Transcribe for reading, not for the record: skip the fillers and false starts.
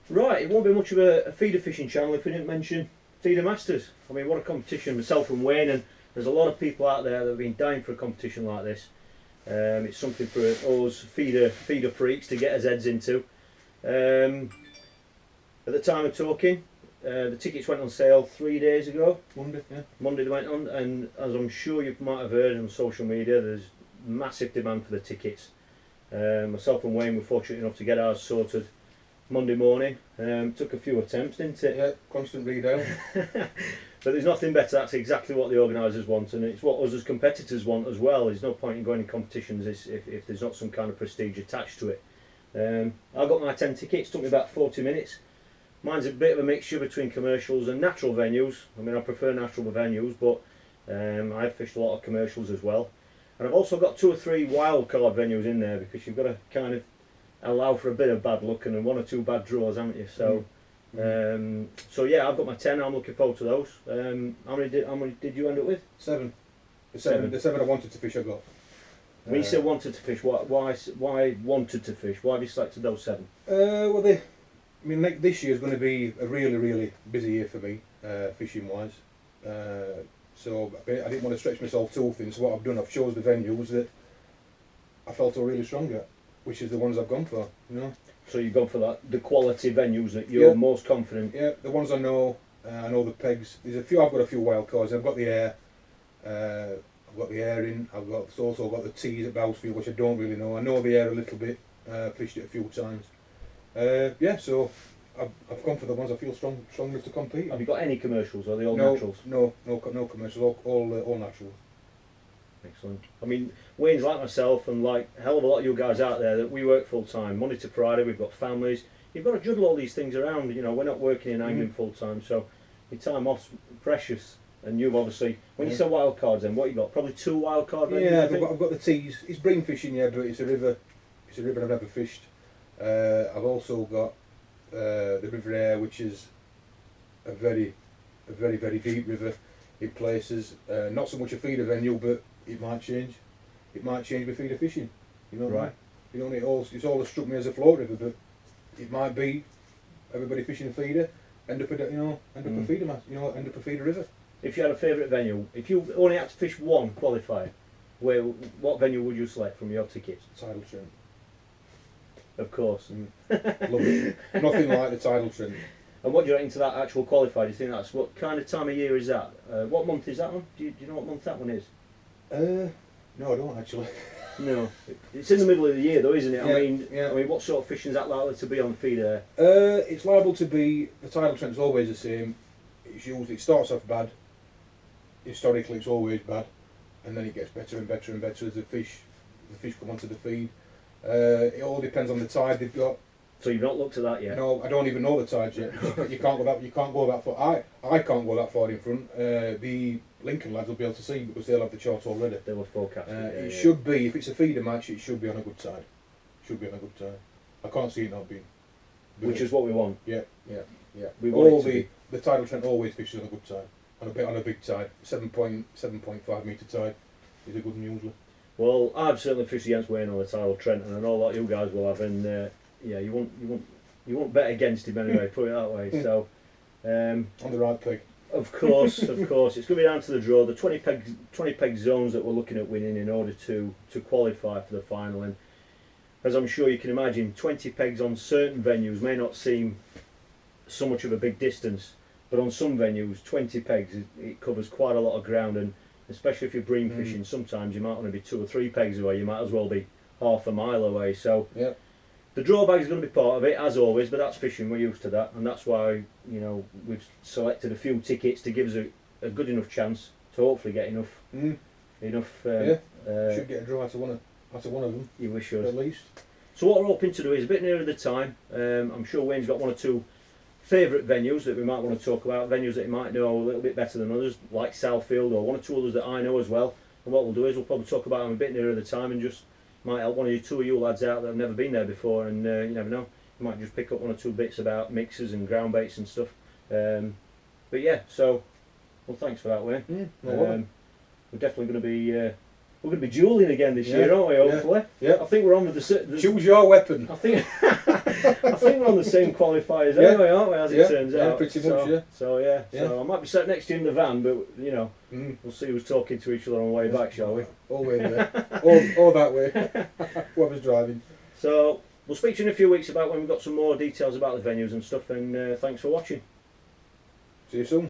Right, it won't be much of a feeder fishing channel if we didn't mention Feeder Masters. I mean, what a competition, myself and Wayne, and there's a lot of people out there that have been dying for a competition like this. It's something for us feeder freaks to get our heads into. At the time of talking, the tickets went on sale 3 days ago. Monday, yeah. Monday they went on, and as I'm sure you might have heard on social media, there's massive demand for the tickets. Myself and Wayne were fortunate enough to get ours sorted Monday morning. Took a few attempts, didn't it? Yeah, constant read-out. But there's nothing better. That's exactly what the organisers want, and it's what us as competitors want as well. There's no point in going in competitions if there's not some kind of prestige attached to it. I got my 10 tickets. Took me about 40 minutes. Mine's a bit of a mixture between commercials and natural venues. I mean, I prefer natural venues, but I've fished a lot of commercials as well. And I've also got 2 or 3 wild card venues in there, because you've got to kind of allow for a bit of bad luck and 1 or 2 bad draws, haven't you? So, so yeah, I've got my 10. I'm looking forward to those. How many did you end up with? 7. The 7 I wanted to fish I got. When you say wanted to fish, why wanted to fish? Why have you selected those 7? Well, I mean, like, this year is going to be a really busy year for me, fishing wise. So I didn't want to stretch myself too thin. So what I've done, I've chose the venues that I felt are really strong at, which is the ones I've gone for. You know. So you've gone for the quality venues that you're most confident. Yeah, the ones I know. I know the pegs. There's a few. I've got a few wild cards. I've got the air. I've got the air in. I've also got the tees at Bowsfield, which I don't really know. I know the air a little bit. Fished it a few times. Yeah, so I've gone for the ones I feel strong enough to compete. Have you got any commercials, or are they all naturals? No commercials. All naturals. Excellent. I mean, Wayne's like myself, and like a hell of a lot of you guys out there, that we work full time, Monday to Friday. We've got families. You've got to juggle all these things around. You know, we're not working in angling full time, so your time off's precious. And you've obviously, when you say wild cards, then what you got? Probably 2 wild card venues. Yeah, I've got the tees. It's bream fishing, yeah, but it's a river. It's a river I've never fished. I've also got the River Aire, which is a very deep river in places. Not so much a feeder venue, but it might change. It might change with feeder fishing. You know, right? You know, it's always struck me as a float river, but it might be everybody fishing a feeder end up a feeder end up a feeder river. If you had a favourite venue, if you only had to fish one qualifier, what venue would you select from your tickets? Tidal Trent. Of course. Love it. Nothing like the Tidal Trent. And what do you reckon to that actual qualifier? Do you think that's, what kind of time of year is that? What month is that one? Do you know what month that one is? No, I don't actually. No, it's in the middle of the year though, isn't it? Yeah, I mean, what sort of fishing is that likely to be on feeder? It's liable to be. The Tidal Trent's always the same. It starts off bad. Historically, it's always bad, and then it gets better and better and better as the fish come onto the feed. It all depends on the tide they've got. So you've not looked at that yet? No, I don't even know the tides yet. You can't go that far. I can't go that far in front. The Lincoln lads will be able to see because they'll have the chart already. They were forecasting. It should be, if it's a feeder match, it should be on a good tide. I can't see it not being. Which is what we want. Yeah. We want the Tidal Trent always fishes on a good tide. On a big tide, 7.5 metre tide is a good one usually. Well, I've certainly fished against Wayne on the Tidal Trent, and I know that you guys will have. And yeah, you won't bet against him anyway. Put it that way. So on the right peg. Of course, it's going to be down to the draw. The 20 peg zones that we're looking at winning in order to qualify for the final. And as I'm sure you can imagine, 20 pegs on certain venues may not seem so much of a big distance. But on some venues, 20 pegs, it covers quite a lot of ground, and especially if you're bream fishing, sometimes you might want to be 2 or 3 pegs away, you might as well be half a mile away. So the drawbag is going to be part of it, as always, but that's fishing, we're used to that, and that's why, you know, we've selected a few tickets to give us a good enough chance to hopefully get enough. Should get a draw out of one of them. You wish us. At least. So what we're hoping to do is, a bit nearer the time, I'm sure Wayne's got 1 or 2 favourite venues that we might want to talk about, venues that he might know a little bit better than others, like Southfield, or 1 or 2 others that I know as well. And what we'll do is we'll probably talk about them a bit nearer the time, and just might help 1 or 2 of you lads out that have never been there before, and you never know, you might just pick up 1 or 2 bits about mixers and ground baits and stuff. But yeah, so well, thanks for that, Wayne. We're definitely going to be we're going to be duelling again this year, aren't we? Hopefully. Yeah. I think we're on with the choose your weapon. I think I think we're on the same qualifiers Yeah. anyway, aren't we? As Yeah, it turns yeah, out. pretty so, much, yeah. So yeah. Yeah. So I might be sat next to you in the van, but you know, Mm. we'll see who's talking to each other on the way back, shall we? All the way there. All that way. Whoever's driving. So we'll speak to you in a few weeks about when we've got some more details about the venues and stuff. And thanks for watching. See you soon.